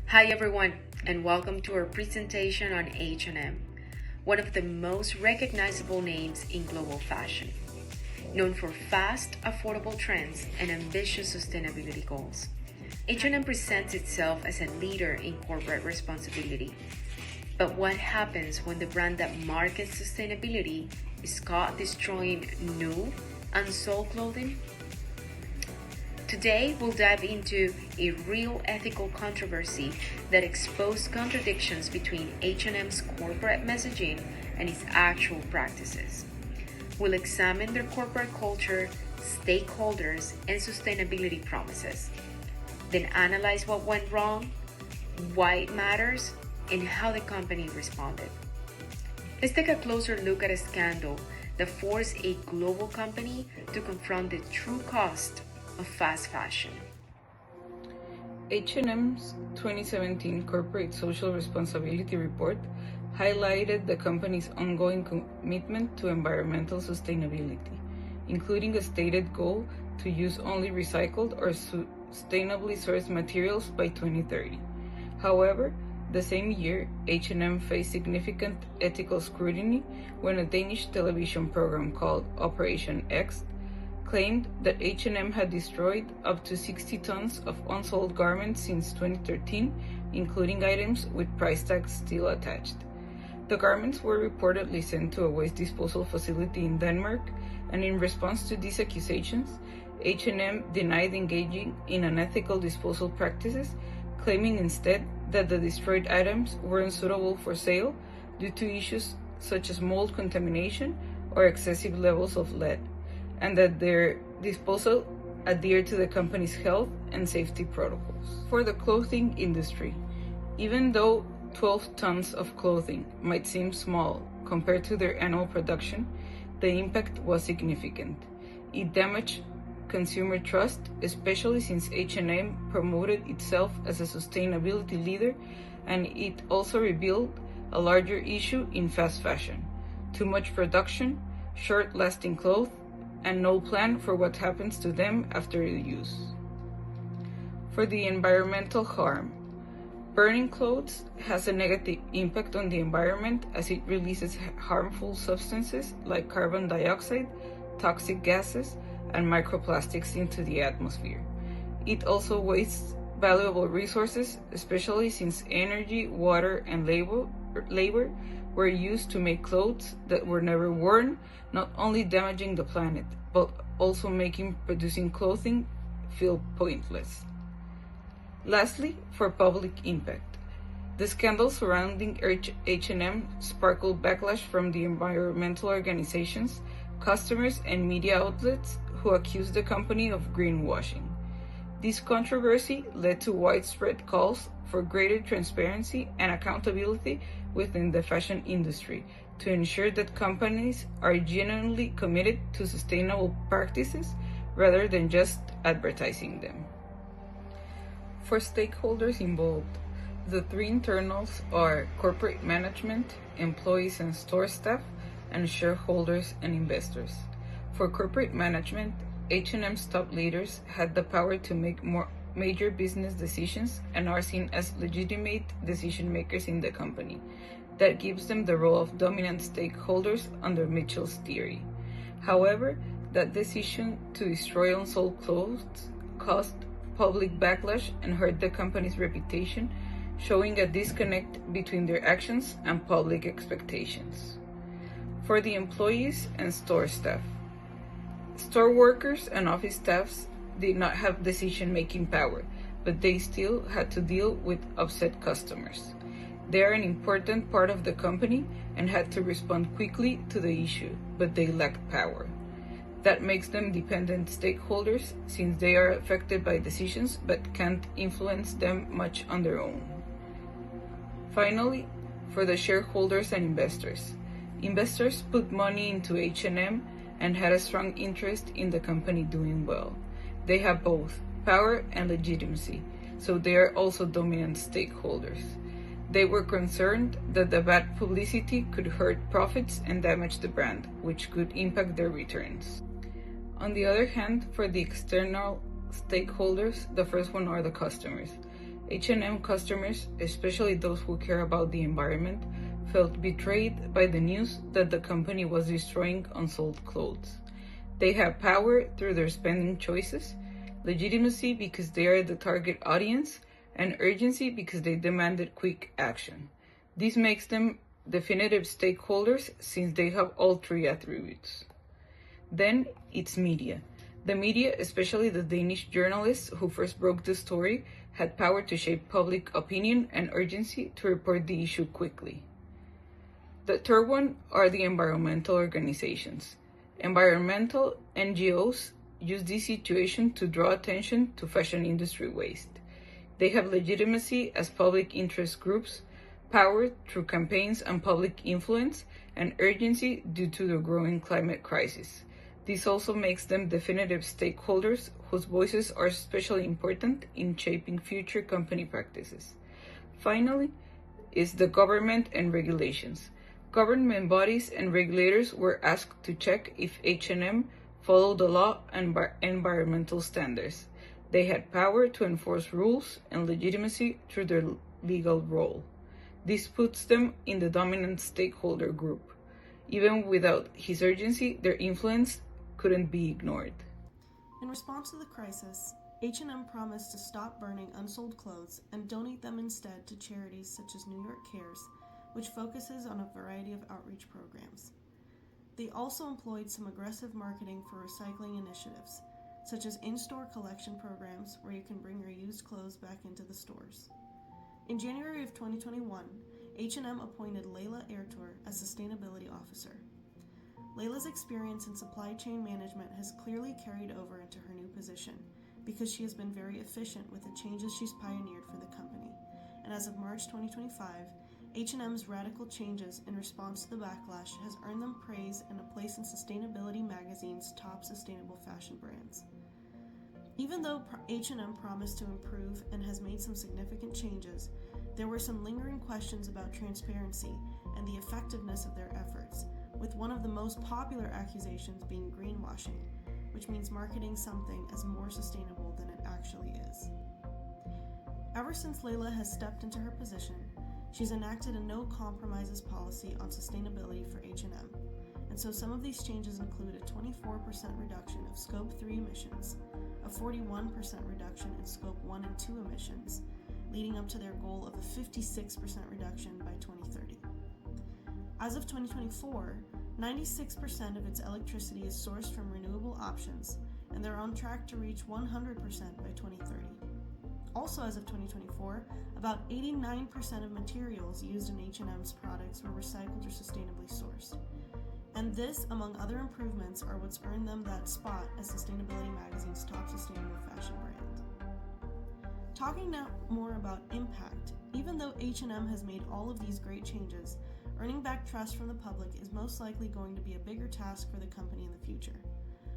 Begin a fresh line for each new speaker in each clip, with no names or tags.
Hi everyone, and welcome to our presentation on H&M, one of the most recognizable names in global fashion, known for fast, affordable trends and ambitious sustainability goals. H&M presents itself as a leader in corporate responsibility. But what happens when the brand that markets sustainability is caught destroying new, unsold clothing? Today, we'll dive into a real ethical controversy that exposed contradictions between H&M's corporate messaging and its actual practices. We'll examine their corporate culture, stakeholders, and sustainability promises. Then analyze what went wrong, why it matters, and how the company responded. Let's take a closer look at a scandal that forced a global company to confront the true cost of fast fashion.
H&M's 2017 Corporate Social Responsibility Report highlighted the company's ongoing commitment to environmental sustainability, including a stated goal to use only recycled or sustainably sourced materials by 2030. However, the same year, H&M faced significant ethical scrutiny when a Danish television program called Operation X claimed that H&M had destroyed up to 60 tons of unsold garments since 2013, including items with price tags still attached. The garments were reportedly sent to a waste disposal facility in Denmark, and in response to these accusations, H&M denied engaging in unethical disposal practices, claiming instead that the destroyed items weren't suitable for sale due to issues such as mold contamination or excessive levels of lead, and that their disposal adhered to the company's health and safety protocols. For the clothing industry, even though 12 tons of clothing might seem small compared to their annual production, the impact was significant. It damaged consumer trust, especially since H&M promoted itself as a sustainability leader, and it also revealed a larger issue in fast fashion: too much production, short-lasting clothes, and no plan for what happens to them after use. For the environmental harm, burning clothes has a negative impact on the environment as it releases harmful substances like carbon dioxide, toxic gases, and microplastics into the atmosphere. It also wastes valuable resources, especially since energy, water, and labor were used to make clothes that were never worn, not only damaging the planet, but also making producing clothing feel pointless. Lastly, for public impact, the scandal surrounding H&M sparkled backlash from the environmental organizations, customers, and media outlets who accused the company of greenwashing. This controversy led to widespread calls for greater transparency and accountability within the fashion industry to ensure that companies are genuinely committed to sustainable practices rather than just advertising them. For stakeholders involved, the three internals are corporate management, employees and store staff, and shareholders and investors. For corporate management, H&M's top leaders had the power to make major business decisions and are seen as legitimate decision makers in the company. That gives them the role of dominant stakeholders under Mitchell's theory. However, that decision to destroy unsold clothes caused public backlash and hurt the company's reputation, showing a disconnect between their actions and public expectations. For the employees and store staff, store workers and office staffs did not have decision-making power, but they still had to deal with upset customers. They are an important part of the company and had to respond quickly to the issue, but they lacked power. That makes them dependent stakeholders since they are affected by decisions but can't influence them much on their own. Finally, for the shareholders and investors. Investors put money into H&M and had a strong interest in the company doing well. They have both power and legitimacy, so they are also dominant stakeholders. They were concerned that the bad publicity could hurt profits and damage the brand, which could impact their returns. On the other hand, for the external stakeholders, the first one are the customers. H&M customers, especially those who care about the environment, felt betrayed by the news that the company was destroying unsold clothes. They have power through their spending choices, legitimacy because they are the target audience, and urgency because they demanded quick action. This makes them definitive stakeholders since they have all three attributes. Then it's media. The media, especially the Danish journalists who first broke the story, had power to shape public opinion and urgency to report the issue quickly. The third one are the environmental organizations. Environmental NGOs use this situation to draw attention to fashion industry waste. They have legitimacy as public interest groups, power through campaigns and public influence, and urgency due to the growing climate crisis. This also makes them definitive stakeholders whose voices are especially important in shaping future company practices. Finally, is the government and regulations. Government bodies and regulators were asked to check if H&M followed the law and environmental standards. They had power to enforce rules and legitimacy through their legal role. This puts them in the dominant stakeholder group. Even without his urgency, their influence couldn't be ignored.
In response to the crisis, H&M promised to stop burning unsold clothes and donate them instead to charities such as New York Cares, which focuses on a variety of outreach programs. They also employed some aggressive marketing for recycling initiatives, such as in-store collection programs where you can bring your used clothes back into the stores. In January of 2021, H&M appointed Layla Ertur as Sustainability Officer. Layla's experience in supply chain management has clearly carried over into her new position because she has been very efficient with the changes she's pioneered for the company. And as of March 2025, H&M's radical changes in response to the backlash has earned them praise and a place in Sustainability magazine's top sustainable fashion brands. Even though H&M promised to improve and has made some significant changes, there were some lingering questions about transparency and the effectiveness of their efforts, with one of the most popular accusations being greenwashing, which means marketing something as more sustainable than it actually is. Ever since Layla has stepped into her position, she's enacted a no-compromises policy on sustainability for H&M, and so some of these changes include a 24% reduction of Scope 3 emissions, a 41% reduction in Scope 1 and 2 emissions, leading up to their goal of a 56% reduction by 2030. As of 2024, 96% of its electricity is sourced from renewable options, and they're on track to reach 100% by 2030. Also, as of 2024, about 89% of materials used in H&M's products were recycled or sustainably sourced. And this, among other improvements, are what's earned them that spot as Sustainability magazine's top sustainable fashion brand. Talking now more about impact, even though H&M has made all of these great changes, earning back trust from the public is most likely going to be a bigger task for the company in the future.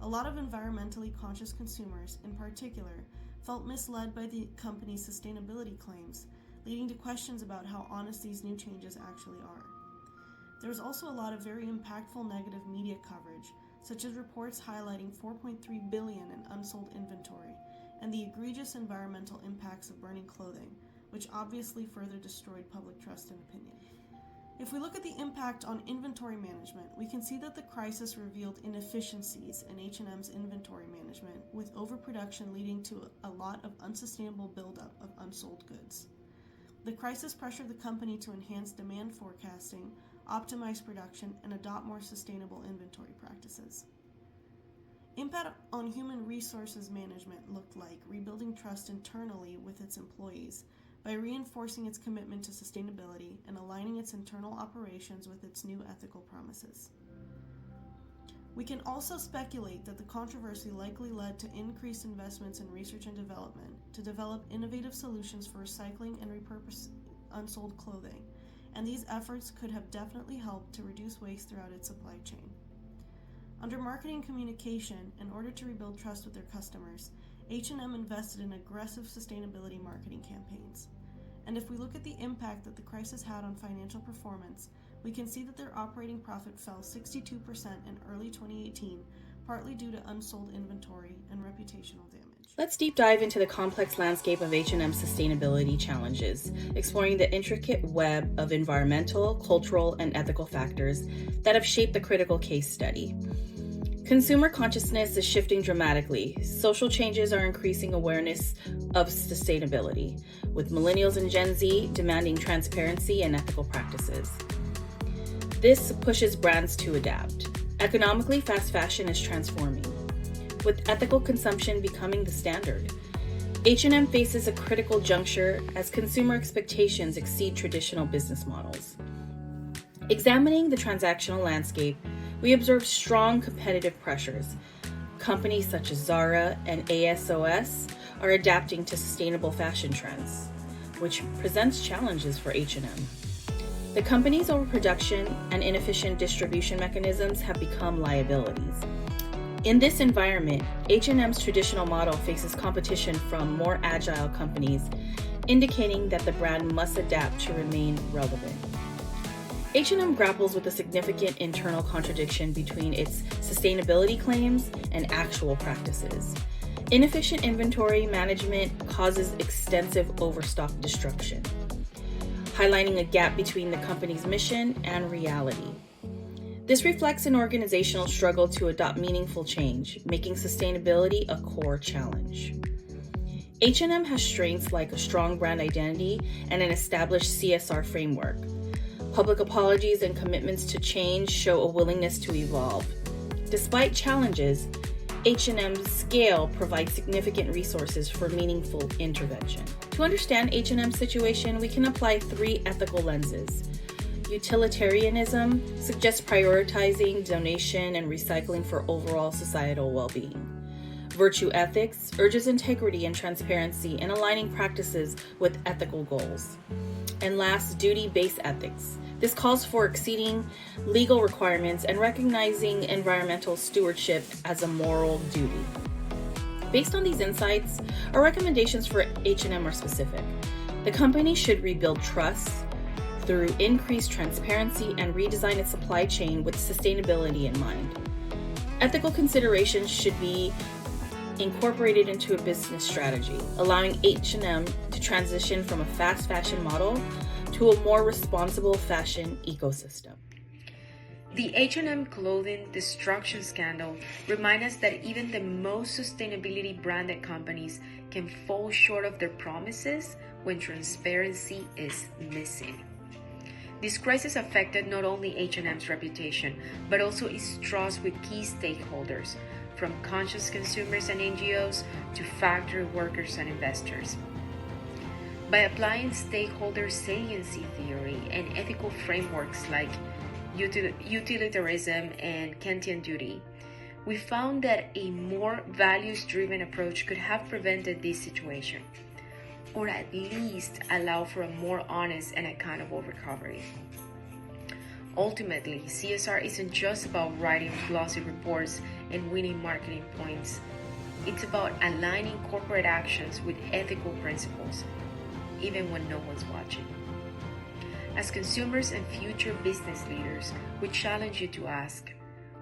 A lot of environmentally conscious consumers, in particular, felt misled by the company's sustainability claims, leading to questions about how honest these new changes actually are. There was also a lot of very impactful negative media coverage, such as reports highlighting $4.3 billion in unsold inventory, and the egregious environmental impacts of burning clothing, which obviously further destroyed public trust and opinion. If we look at the impact on inventory management, we can see that the crisis revealed inefficiencies in H&M's inventory management, with overproduction leading to a lot of unsustainable buildup of unsold goods. The crisis pressured the company to enhance demand forecasting, optimize production, and adopt more sustainable inventory practices. Impact on human resources management looked like rebuilding trust internally with its employees by reinforcing its commitment to sustainability and aligning its internal operations with its new ethical promises. We can also speculate that the controversy likely led to increased investments in research and development to develop innovative solutions for recycling and repurpose unsold clothing, and these efforts could have definitely helped to reduce waste throughout its supply chain. Under marketing communication, in order to rebuild trust with their customers, H&M invested in aggressive sustainability marketing campaigns. And if we look at the impact that the crisis had on financial performance, we can see that their operating profit fell 62% in early 2018 partly due to unsold inventory and reputational damage.
Let's deep dive into the complex landscape of H&M sustainability challenges, exploring the intricate web of environmental, cultural, and ethical factors that have shaped the critical case study. Consumer consciousness is shifting dramatically. Social changes are increasing awareness of sustainability, with millennials and Gen Z demanding transparency and ethical practices. This pushes brands to adapt. Economically, fast fashion is transforming, with ethical consumption becoming the standard. H&M faces a critical juncture as consumer expectations exceed traditional business models. Examining the transactional landscape, we observe strong competitive pressures. Companies such as Zara and ASOS are adapting to sustainable fashion trends, which presents challenges for H&M. The company's overproduction and inefficient distribution mechanisms have become liabilities. In this environment, H&M's traditional model faces competition from more agile companies, indicating that the brand must adapt to remain relevant. H&M grapples with a significant internal contradiction between its sustainability claims and actual practices. Inefficient inventory management causes extensive overstock destruction, highlighting a gap between the company's mission and reality. This reflects an organizational struggle to adopt meaningful change, making sustainability a core challenge. H&M has strengths like a strong brand identity and an established CSR framework. Public apologies and commitments to change show a willingness to evolve. Despite challenges, H&M's scale provides significant resources for meaningful intervention. To understand H&M's situation, we can apply 3 ethical lenses. Utilitarianism suggests prioritizing donation and recycling for overall societal well-being. Virtue ethics urges integrity and transparency in aligning practices with ethical goals. And last, duty-based ethics. This calls for exceeding legal requirements and recognizing environmental stewardship as a moral duty. Based on these insights, our recommendations for H&M are specific. The company should rebuild trust through increased transparency and redesign its supply chain with sustainability in mind. Ethical considerations should be incorporated into a business strategy, allowing H&M to transition from a fast fashion model to a more responsible fashion ecosystem.
The H&M clothing destruction scandal reminds us that even the most sustainability branded companies can fall short of their promises when transparency is missing. This crisis affected not only H&M's reputation, but also its trust with key stakeholders, from conscious consumers and NGOs to factory workers and investors. By applying stakeholder saliency theory and ethical frameworks like utilitarianism and Kantian duty, we found that a more values-driven approach could have prevented this situation, or at least allow for a more honest and accountable recovery. Ultimately, CSR isn't just about writing glossy reports and winning marketing points. It's about aligning corporate actions with ethical principles, even when no one's watching. As consumers and future business leaders, we challenge you to ask,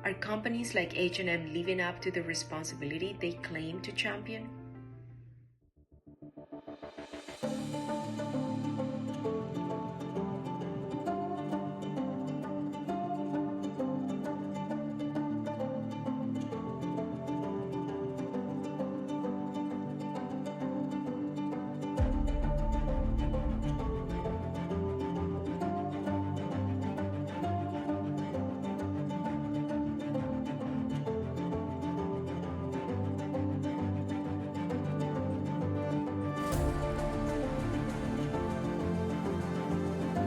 are companies like H&M living up to the responsibility they claim to champion?